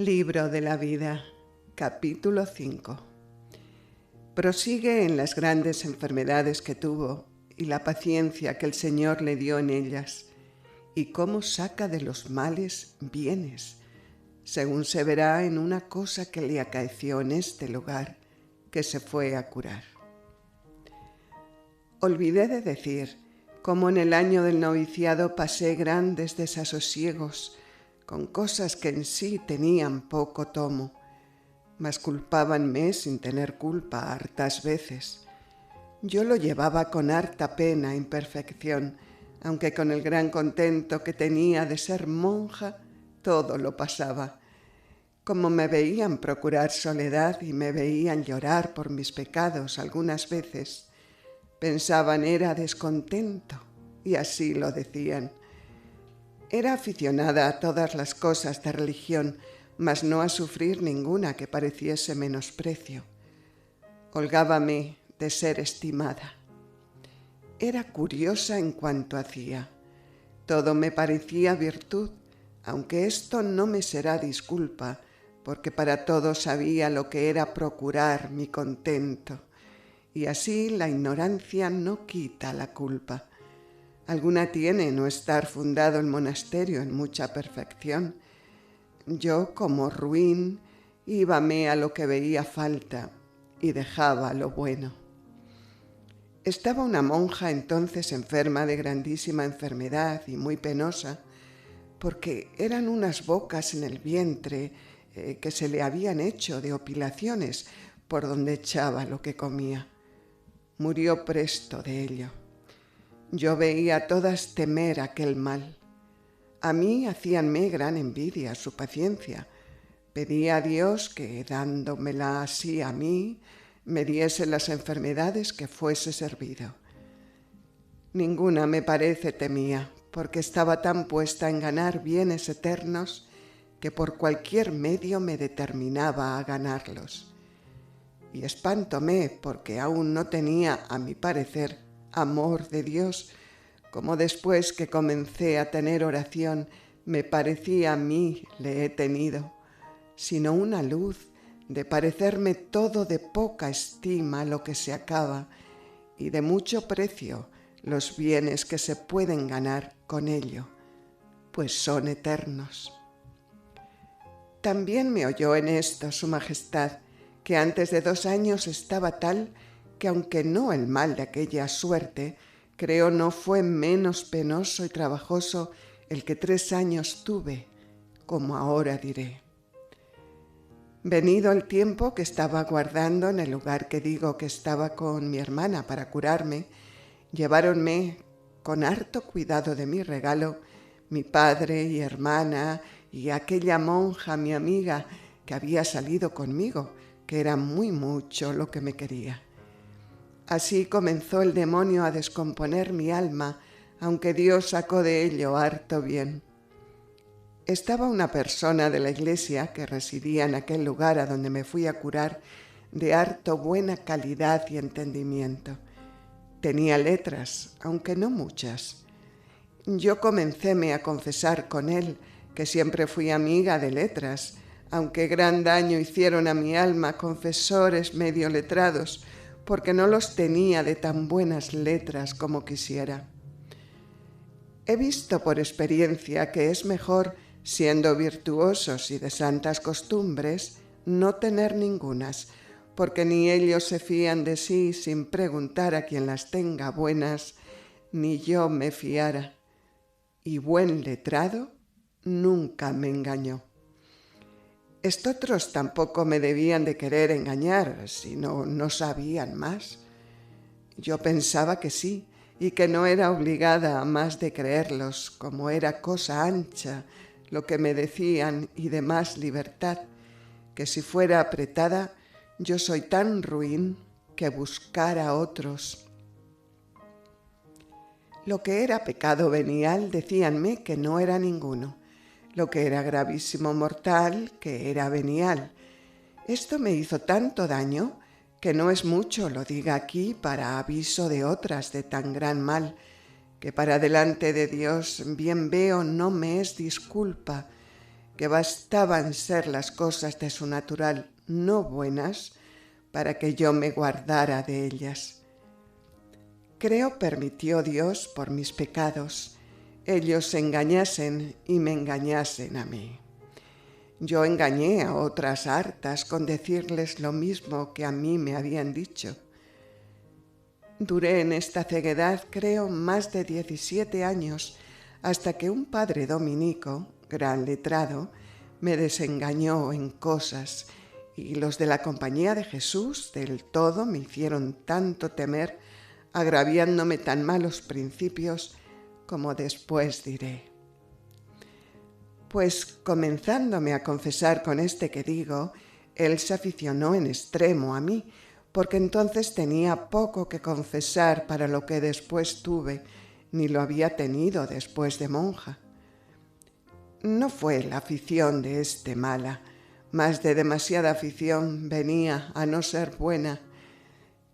Libro de la vida, capítulo 5. Prosigue en las grandes enfermedades que tuvo y la paciencia que el Señor le dio en ellas, y cómo saca de los males bienes, según se verá en una cosa que le acaeció en este lugar, que se fue a curar. Olvidé de decir cómo en el año del noviciado pasé grandes desasosiegos con cosas que en sí tenían poco tomo, mas culpábanme sin tener culpa hartas veces. Yo lo llevaba con harta pena e imperfección, aunque con el gran contento que tenía de ser monja, todo lo pasaba. Como me veían procurar soledad y me veían llorar por mis pecados algunas veces, pensaban era descontento, y así lo decían. Era aficionada a todas las cosas de religión, mas no a sufrir ninguna que pareciese menosprecio. Holgábame de ser estimada. Era curiosa en cuanto hacía. Todo me parecía virtud, aunque esto no me será disculpa, porque para todo sabía lo que era procurar mi contento, y así la ignorancia no quita la culpa. Alguna tiene no estar fundado el monasterio en mucha perfección. Yo, como ruin, íbame a lo que veía falta y dejaba lo bueno. Estaba una monja entonces enferma de grandísima enfermedad y muy penosa, porque eran unas bocas en el vientre que se le habían hecho de opilaciones por donde echaba lo que comía. Murió presto de ello. Yo veía a todas temer aquel mal. A mí hacíanme gran envidia su paciencia. Pedía a Dios que, dándomela así a mí, me diese las enfermedades que fuese servido. Ninguna me parece temía, porque estaba tan puesta en ganar bienes eternos que por cualquier medio me determinaba a ganarlos. Y espántome porque aún no tenía, a mi parecer, amor de Dios, como después que comencé a tener oración me parecía a mí le he tenido, sino una luz de parecerme todo de poca estima lo que se acaba y de mucho precio los bienes que se pueden ganar con ello, pues son eternos. También me oyó en esto su majestad, que antes de 2 años estaba tal que aunque no el mal de aquella suerte, creo no fue menos penoso y trabajoso el que 3 años tuve, como ahora diré. Venido el tiempo que estaba aguardando en el lugar que digo que estaba con mi hermana para curarme, lleváronme con harto cuidado de mi regalo mi padre y hermana y aquella monja, mi amiga, que había salido conmigo, que era muy mucho lo que me quería. Así comenzó el demonio a descomponer mi alma, aunque Dios sacó de ello harto bien. Estaba una persona de la iglesia que residía en aquel lugar a donde me fui a curar, de harto buena calidad y entendimiento. Tenía letras, aunque no muchas. Yo comencéme a confesar con él que siempre fui amiga de letras, aunque gran daño hicieron a mi alma confesores medio letrados, porque no los tenía de tan buenas letras como quisiera. He visto por experiencia que es mejor, siendo virtuosos y de santas costumbres, no tener ningunas, porque ni ellos se fían de sí sin preguntar a quien las tenga buenas, ni yo me fiara. Y buen letrado nunca me engañó. Estotros tampoco me debían de querer engañar, si no sabían más. Yo pensaba que sí, y que no era obligada a más de creerlos, como era cosa ancha lo que me decían y de más libertad, que si fuera apretada yo soy tan ruin que buscara a otros. Lo que era pecado venial decíanme que no era ninguno, lo que era gravísimo mortal que era venial. Esto me hizo tanto daño que no es mucho lo diga aquí para aviso de otras de tan gran mal, que para delante de Dios bien veo no me es disculpa, que bastaban ser las cosas de su natural no buenas para que yo me guardara de ellas. Creo permitió Dios por mis pecados, ellos se engañasen y me engañasen a mí. Yo engañé a otras hartas con decirles lo mismo que a mí me habían dicho. Duré en esta ceguedad, creo, más de 17 años, hasta que un padre dominico, gran letrado, me desengañó en cosas, y los de la Compañía de Jesús del todo me hicieron tanto temer, agraviándome tan malos principios, como después diré. Pues comenzándome a confesar con este que digo, él se aficionó en extremo a mí, porque entonces tenía poco que confesar para lo que después tuve, ni lo había tenido después de monja. No fue la afición de este mala, mas de demasiada afición venía a no ser buena.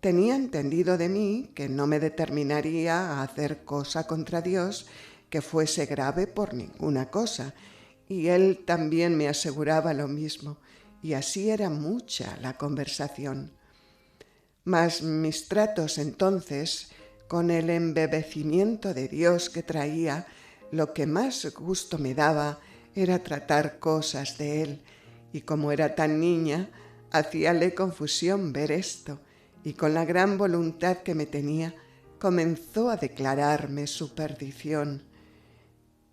Tenía entendido de mí que no me determinaría a hacer cosa contra Dios que fuese grave por ninguna cosa, y él también me aseguraba lo mismo, y así era mucha la conversación. Mas mis tratos entonces, con el embebecimiento de Dios que traía, lo que más gusto me daba era tratar cosas de él, y como era tan niña, hacíale confusión ver esto, y con la gran voluntad que me tenía, comenzó a declararme su perdición.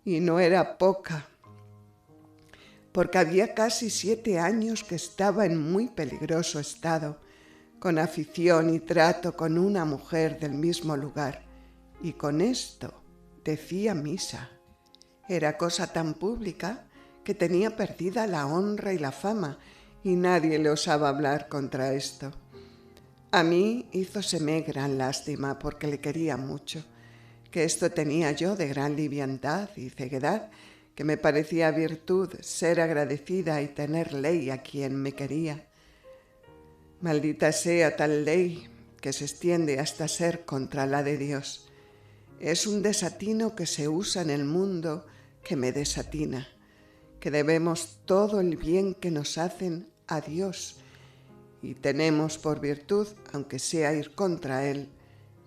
Y no era poca, porque había casi 7 años que estaba en muy peligroso estado, con afición y trato con una mujer del mismo lugar, y con esto decía misa. Era cosa tan pública que tenía perdida la honra y la fama, y nadie le osaba hablar contra esto. A mí hízoseme gran lástima porque le quería mucho, que esto tenía yo de gran liviandad y ceguedad, que me parecía virtud ser agradecida y tener ley a quien me quería. Maldita sea tal ley que se extiende hasta ser contra la de Dios. Es un desatino que se usa en el mundo que me desatina, que debemos todo el bien que nos hacen a Dios y tenemos por virtud, aunque sea ir contra Él,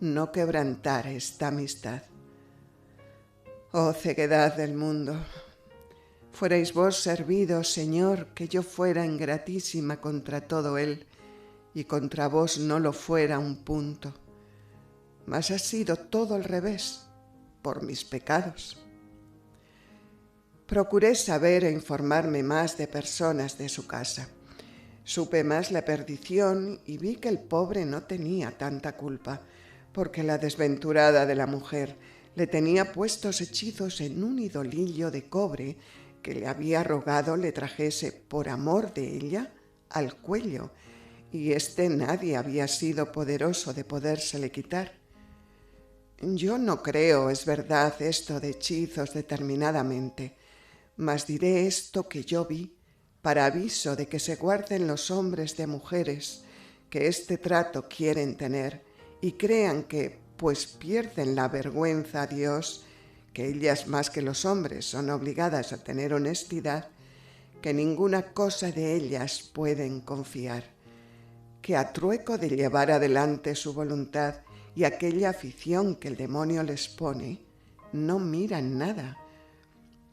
no quebrantar esta amistad. Oh ceguedad del mundo, fuerais vos servidos, Señor, que yo fuera ingratísima contra todo Él, y contra vos no lo fuera un punto. Mas ha sido todo al revés, por mis pecados. Procuré saber e informarme más de personas de su casa. Supe más la perdición y vi que el pobre no tenía tanta culpa, porque la desventurada de la mujer le tenía puestos hechizos en un idolillo de cobre que le había rogado le trajese por amor de ella al cuello, y nadie había sido poderoso de podérsele quitar. Yo no creo, es verdad, esto de hechizos determinadamente, mas diré esto que yo vi, para aviso de que se guarden los hombres de mujeres que este trato quieren tener y crean que, pues pierden la vergüenza a Dios, que ellas más que los hombres son obligadas a tener honestidad, que ninguna cosa de ellas pueden confiar, que a trueco de llevar adelante su voluntad y aquella afición que el demonio les pone, no miran nada.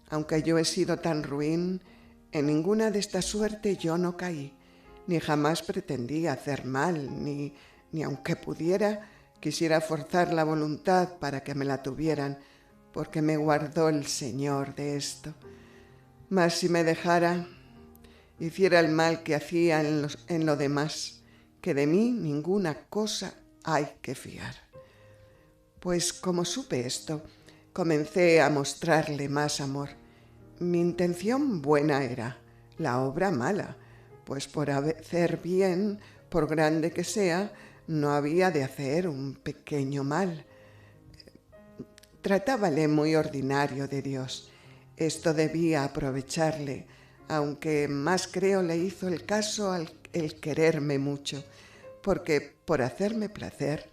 Aunque yo he sido tan ruin, en ninguna de esta suerte yo no caí, ni jamás pretendí hacer mal, ni aunque pudiera, quisiera forzar la voluntad para que me la tuvieran, porque me guardó el Señor de esto. Mas si me dejara, hiciera el mal que hacía en lo demás, que de mí ninguna cosa hay que fiar. Pues como supe esto, comencé a mostrarle más amor. Mi intención buena era, la obra mala, pues por hacer bien, por grande que sea, no había de hacer un pequeño mal. Tratábale muy ordinario de Dios. Esto debía aprovecharle, aunque más creo le hizo el caso el quererme mucho, porque por hacerme placer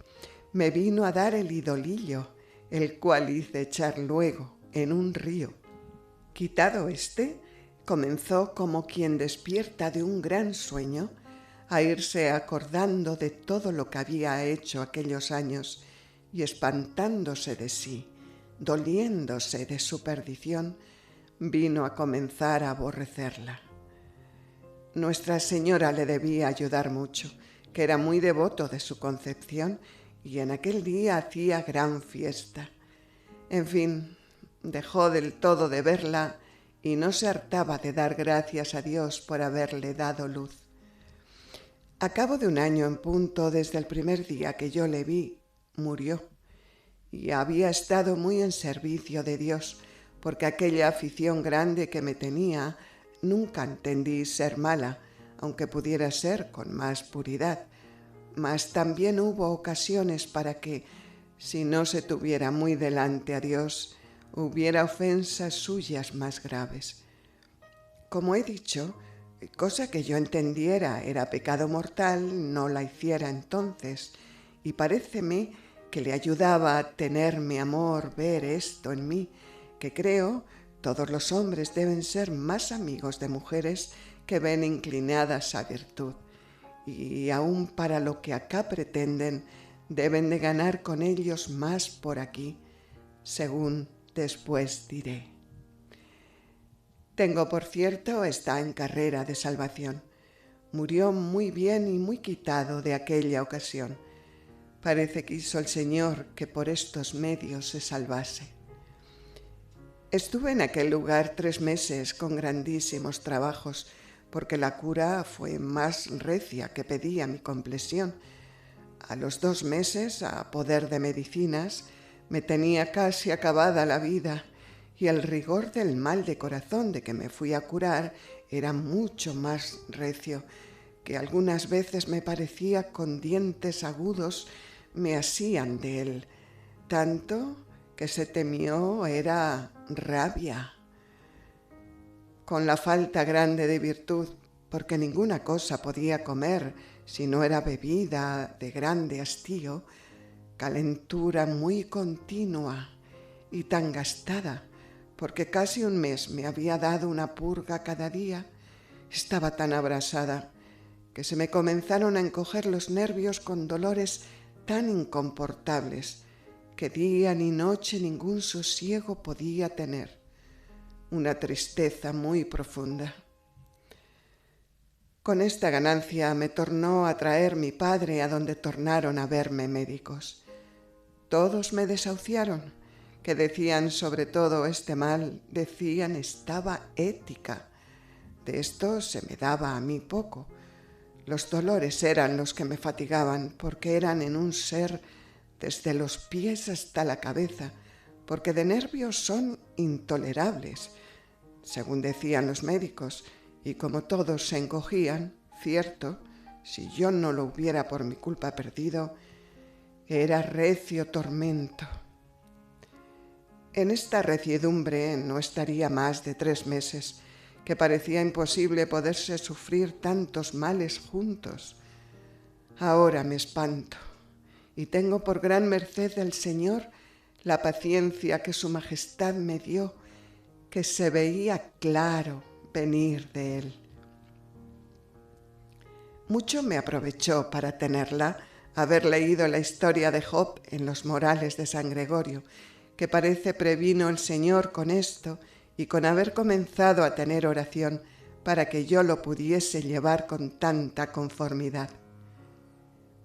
me vino a dar el idolillo, el cual hice echar luego en un río. Quitado comenzó como quien despierta de un gran sueño a irse acordando de todo lo que había hecho aquellos años y espantándose de sí, doliéndose de su perdición, vino a comenzar a aborrecerla. Nuestra Señora le debía ayudar mucho, que era muy devoto de su Concepción y en aquel día hacía gran fiesta. En fin, dejó del todo de verla y no se hartaba de dar gracias a Dios por haberle dado luz. A cabo de un año en punto, desde el primer día que yo le vi, murió. Y había estado muy en servicio de Dios, porque aquella afición grande que me tenía nunca entendí ser mala, aunque pudiera ser con más puridad. Mas también hubo ocasiones para que, si no se tuviera muy delante a Dios, hubiera ofensas suyas más graves. Como he dicho, cosa que yo entendiera era pecado mortal, no la hiciera entonces, y paréceme que le ayudaba a tener mi amor ver esto en mí, que creo todos los hombres deben ser más amigos de mujeres que ven inclinadas a virtud, y aun para lo que acá pretenden, deben de ganar con ellos más por aquí, según después diré. Tengo, por cierto, está en carrera de salvación. Murió muy bien y muy quitado de aquella ocasión. Parece que quiso el Señor que por estos medios se salvase. Estuve en aquel lugar 3 meses con grandísimos trabajos, porque la cura fue más recia que pedía mi complexión. A los 2 meses, a poder de medicinas, me tenía casi acabada la vida, y el rigor del mal de corazón de que me fui a curar era mucho más recio, que algunas veces me parecía con dientes agudos me asían de él, tanto que se temió era rabia. Con la falta grande de virtud, porque ninguna cosa podía comer si no era bebida de grande hastío, calentura muy continua y tan gastada, porque casi un mes me había dado una purga cada día, estaba tan abrasada que se me comenzaron a encoger los nervios con dolores tan incomportables que día ni noche ningún sosiego podía tener, una tristeza muy profunda. Con esta ganancia me tornó a traer mi padre a donde tornaron a verme médicos. Todos me desahuciaron, que decían sobre todo este mal, decían estaba ética. De esto se me daba a mí poco. Los dolores eran los que me fatigaban, porque eran en un ser desde los pies hasta la cabeza, porque de nervios son intolerables, según decían los médicos, y como todos se encogían, cierto, si yo no lo hubiera por mi culpa perdido, era recio tormento. En esta reciedumbre no estaría más de 3 meses, que parecía imposible poderse sufrir tantos males juntos. Ahora me espanto, y tengo por gran merced del Señor la paciencia que su majestad me dio, que se veía claro venir de él. Mucho me aprovechó para tenerla haber leído la historia de Job en los Morales de San Gregorio, que parece previno el Señor con esto y con haber comenzado a tener oración para que yo lo pudiese llevar con tanta conformidad.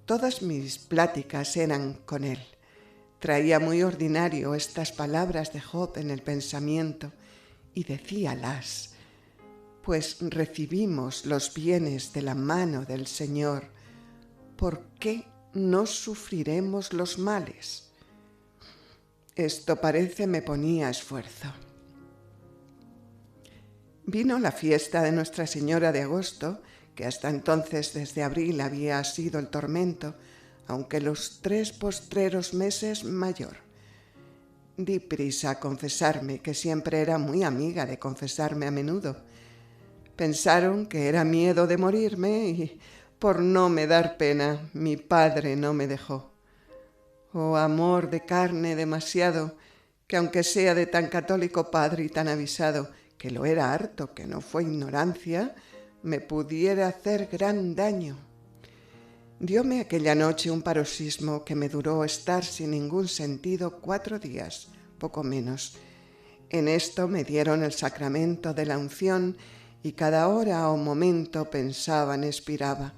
Todas mis pláticas eran con él. Traía muy ordinario estas palabras de Job en el pensamiento y decíalas, pues recibimos los bienes de la mano del Señor, ¿por qué no sufriremos los males? Esto parece me ponía esfuerzo. Vino la fiesta de Nuestra Señora de agosto, que hasta entonces desde abril había sido el tormento, aunque los 3 postreros meses mayor. Di prisa a confesarme, que siempre era muy amiga de confesarme a menudo. Pensaron que era miedo de morirme y, por no me dar pena, mi padre no me dejó. Oh, amor de carne demasiado, que aunque sea de tan católico padre y tan avisado, que lo era harto, que no fue ignorancia, me pudiera hacer gran daño. Dióme aquella noche un paroxismo que me duró estar sin ningún sentido 4 días, poco menos. En esto me dieron el sacramento de la unción y cada hora o momento pensaban, expiraba,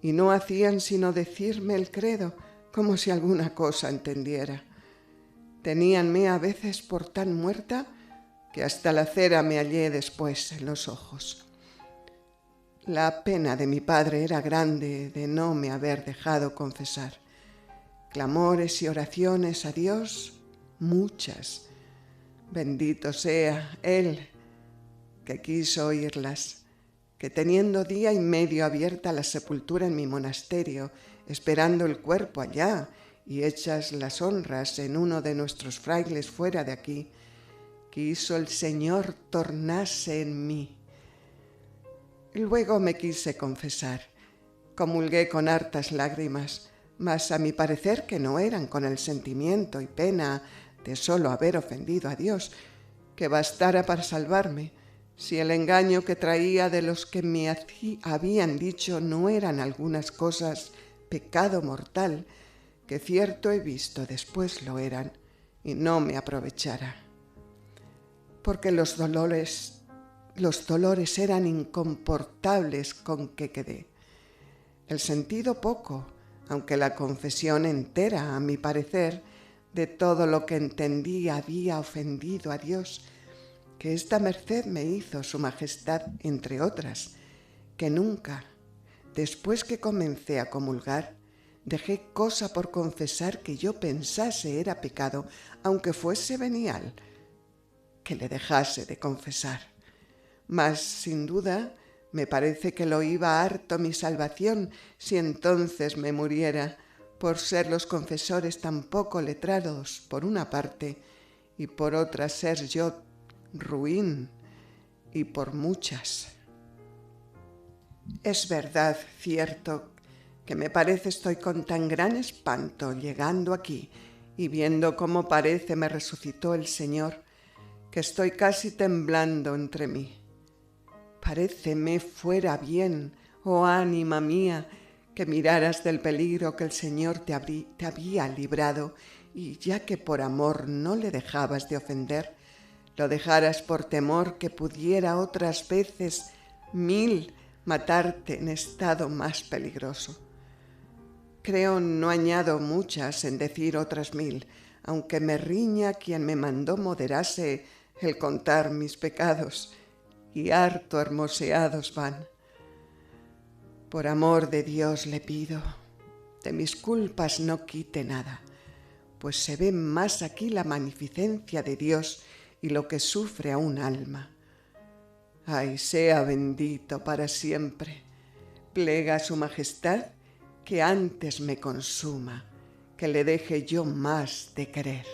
y no hacían sino decirme el credo como si alguna cosa entendiera. Teníanme a veces por tan muerta que hasta la cera me hallé después en los ojos. La pena de mi padre era grande de no me haber dejado confesar. Clamores y oraciones a Dios, muchas. Bendito sea Él que quiso oírlas, que teniendo día y medio abierta la sepultura en mi monasterio, esperando el cuerpo allá y hechas las honras en uno de nuestros frailes fuera de aquí, quiso el Señor tornase en mí. Luego me quise confesar. Comulgué con hartas lágrimas, mas a mi parecer que no eran con el sentimiento y pena de solo haber ofendido a Dios, que bastara para salvarme, si el engaño que traía de los que me habían dicho no eran algunas cosas pecado mortal, que cierto he visto después lo eran, y no me aprovechara. Porque los dolores eran incomportables con que quedé. El sentido poco, aunque la confesión entera, a mi parecer, de todo lo que entendí había ofendido a Dios, que esta merced me hizo su majestad, entre otras, que nunca, después que comencé a comulgar, dejé cosa por confesar que yo pensase era pecado, aunque fuese venial, que le dejase de confesar. Mas, sin duda, me parece que lo iba harto mi salvación si entonces me muriera, por ser los confesores tan poco letrados, por una parte, y por otra ser yo ruin, y por muchas. Es verdad, cierto, que me parece estoy con tan gran espanto llegando aquí y viendo cómo parece me resucitó el Señor, que estoy casi temblando entre mí. Paréceme fuera bien, oh ánima mía, que miraras del peligro que el Señor te había librado, y ya que por amor no le dejabas de ofender, lo dejaras por temor que pudiera otras veces 1000 matarte en estado más peligroso. Creo no añado muchas en decir otras 1000, aunque me riña quien me mandó moderase el contar mis pecados, y harto hermoseados van. Por amor de Dios le pido, de mis culpas no quite nada, pues se ve más aquí la magnificencia de Dios y lo que sufre a un alma. Ay, sea bendito para siempre. Plega a su majestad que antes me consuma, que le deje yo más de querer.